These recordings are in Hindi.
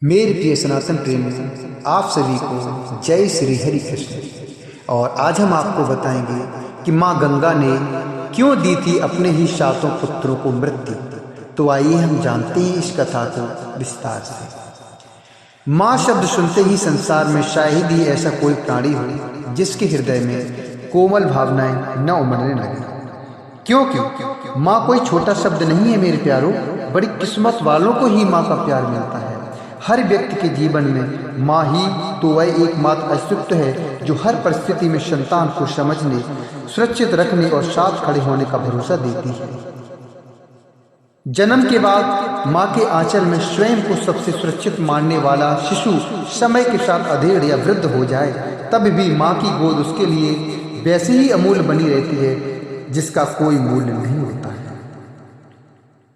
मेरे प्रिय सनातन प्रेमी, आप सभी को जय श्री हरि कृष्ण। और आज हम आपको बताएंगे कि माँ गंगा ने क्यों दी थी अपने ही 7 पुत्रों को मृत्यु। तो आइए हम जानते हैं इस कथा को विस्तार से। माँ शब्द सुनते ही संसार में शायद ही ऐसा कोई प्राणी हो जिसके हृदय में कोमल भावनाएं न उमड़ने लगे। क्योंकि माँ कोई छोटा शब्द नहीं है मेरे प्यारों, बड़ी किस्मत वालों को ही माँ का प्यार मिलता है। हर व्यक्ति के जीवन में माँ ही तो वह एकमात्र अस्तित्व है जो हर परिस्थिति में संतान को समझने, सुरक्षित रखने और साथ खड़े होने का भरोसा देती है। जन्म के बाद माँ के आंचल में स्वयं को सबसे सुरक्षित मानने वाला शिशु समय के साथ अधेड़ या वृद्ध हो जाए तब भी माँ की गोद उसके लिए वैसे ही अमूल्य बनी रहती है जिसका कोई मूल्य नहीं होता है।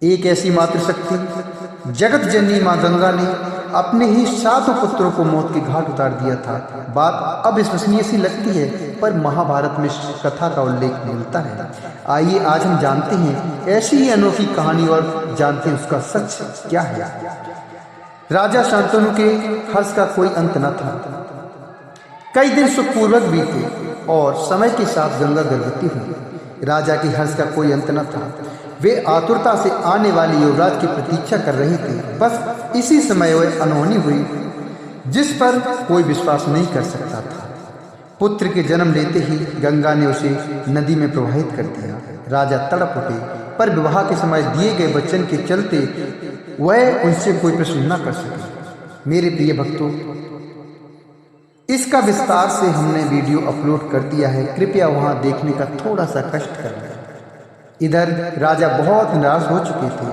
एक ऐसी मातृशक्ति जगत जननी माँ गंगा ने अपने ही 7 पुत्रों को मौत के घाट उतार दिया था। बात अब विश्वसनीय सी लगती है, पर महाभारत में इस कथा का उल्लेख मिलता है। आइए आज हम जानते हैं ऐसी ही अनोखी कहानी और जानते हैं उसका सच क्या है। राजा शांतनु के हर्ष का कोई अंत न था। कई दिन सुखपूर्वक बीते और समय के साथ गंगा गर्भवती हुई। राजा के हर्ष का कोई अंत न था। वे आतुरता से आने वाले युवराज की प्रतीक्षा कर रहे थे। बस इसी समय वह अनहोनी हुई जिस पर कोई विश्वास नहीं कर सकता था। पुत्र के जन्म लेते ही गंगा ने उसे नदी में प्रवाहित कर दिया। राजा तड़प उठे, पर विवाह के समय दिए गए वचन के चलते वह उनसे कोई प्रश्न न कर सके। मेरे प्रिय भक्तों, इसका विस्तार से हमने वीडियो अपलोड कर दिया है, कृपया वहां देखने का थोड़ा सा कष्ट करें। इधर राजा बहुत निराश हो चुके थे।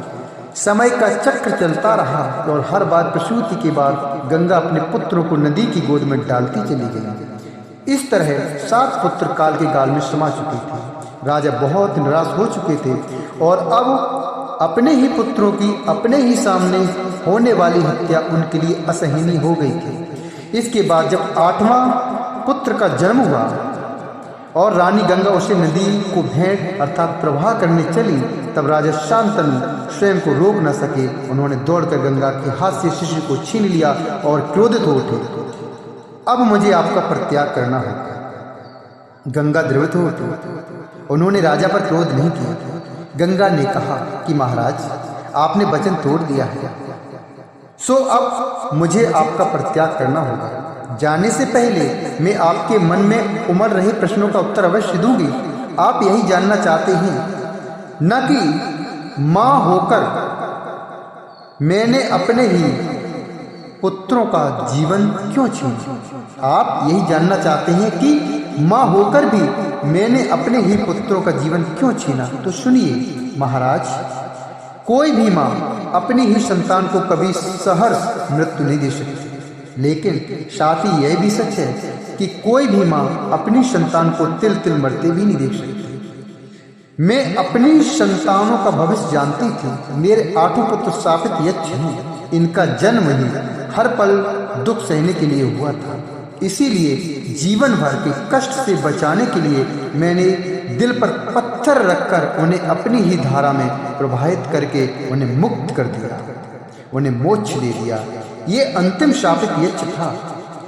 समय का चक्र चलता रहा और हर बार प्रसूति के बाद गंगा अपने पुत्रों को नदी की गोद में डालती चली गई। इस तरह 7 पुत्र काल के गाल में समा चुके थे। राजा बहुत निराश हो चुके थे और अब अपने ही पुत्रों की अपने ही सामने होने वाली हत्या उनके लिए असहनीय हो गई थी। इसके बाद जब 8वां पुत्र का जन्म हुआ और रानी गंगा उसे नदी को भेंट अर्थात प्रवाह करने चली, तब राजा शांतनु स्वयं को रोक न सके। उन्होंने दौड़कर गंगा के हाथ से शिशु को छीन लिया और क्रोधित हो उठे। अब मुझे आपका परित्याग करना होगा। गंगा द्रवित हो उठी। उन्होंने राजा पर क्रोध नहीं किया। गंगा ने कहा कि महाराज, आपने वचन तोड़ दिया है, सो अब मुझे आपका परित्याग करना होगा। जाने से पहले मैं आपके मन में उमड़ रहे प्रश्नों का उत्तर अवश्य दूंगी। आप यही जानना चाहते हैं न कि मां होकर मैंने अपने ही पुत्रों का जीवन क्यों छीना। आप यही जानना चाहते हैं कि मां होकर भी मैंने अपने ही पुत्रों का जीवन क्यों छीना। तो सुनिए महाराज, कोई भी मां अपनी ही संतान को कभी सहर्ष मृत्यु नहीं दे सकती, लेकिन साथ ही यह भी सच है कि कोई भी मां अपनी संतान को तिल तिल मरते भी नहीं देख सकती। मैं अपनी संतानों का भविष्य जानती थी। मेरे 8 पुत्र शापित यक्ष हैं। इनका जन्म ही हर पल दुख सहने के लिए हुआ था। इसीलिए जीवन भर के कष्ट से बचाने के लिए मैंने दिल पर पत्थर रखकर उन्हें अपनी ही धारा में प्रवाहित करके उन्हें मुक्त कर दिया, उन्हें मोक्ष दे दिया। ये अंतिम शापित यक्ष था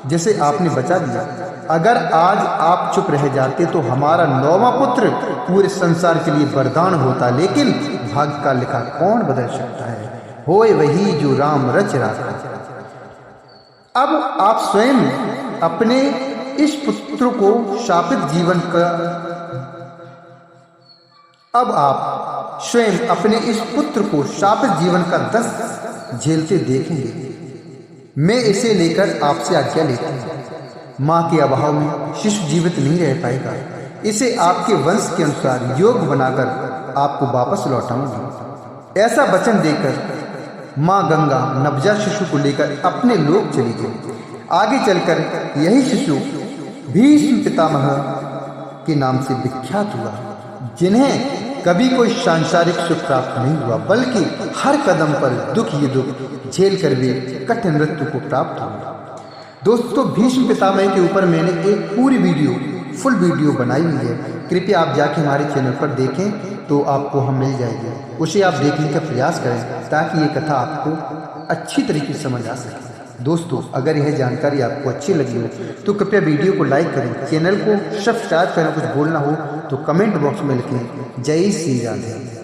जिसे आपने बचा दिया। अगर आज आप चुप रह जाते तो हमारा 9वां पुत्र पूरे संसार के लिए वरदान होता, लेकिन भाग्य का लिखा कौन बदल सकता है। होए वही जो राम रच रहा। अब आप स्वयं अपने इस पुत्र को शापित जीवन का दस झेलते देखेंगे। मैं इसे लेकर आपसे आज्ञा लेता हूँ। माँ के अभाव में शिशु जीवित नहीं रह पाएगा। इसे आपके वंश के अनुसार योग बनाकर आपको वापस लौटाऊंगी। ऐसा वचन देकर माँ गंगा नवजात शिशु को लेकर अपने लोक चली गई। आगे चलकर यही शिशु भीष्म पितामह के नाम से विख्यात हुआ, जिन्हें कभी कोई सांसारिक सुख प्राप्त नहीं हुआ, बल्कि हर कदम पर दुख ही दुख झेल कर भी कठिन मृत्यु को प्राप्त हुआ। दोस्तों, भीष्म पितामह के ऊपर मैंने एक पूरी फुल वीडियो बनाई हुई है। कृपया आप जाके हमारे चैनल पर देखें तो आपको हम मिल जाएगी। उसे आप देखने का प्रयास करें ताकि ये कथा आपको अच्छी तरीके से समझ आ सके। दोस्तों, अगर यह जानकारी आपको अच्छी लगी हो तो कृपया वीडियो को लाइक करें, चैनल को सब्सक्राइब करें। कुछ बोलना हो तो कमेंट बॉक्स में लिखें। जय श्री राधे।